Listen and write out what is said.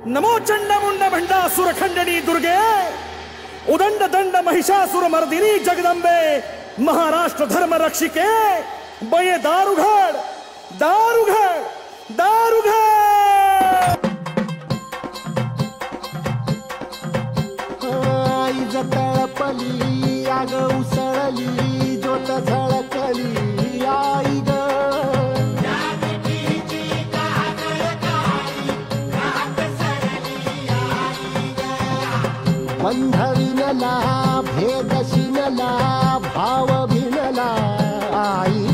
नमो चंडमुंड भंडासुर खंडनी दुर्गे उदंड दंड महिषासुर मर्दिनी जगदंबे महाराष्ट्र धर्म रक्षिके बये दारुघड दारुघड दारुघड आईज तळपली आग उसळली ज्योत झळकली आई ग बंध विनला भेद शिनला भाव भिनला आई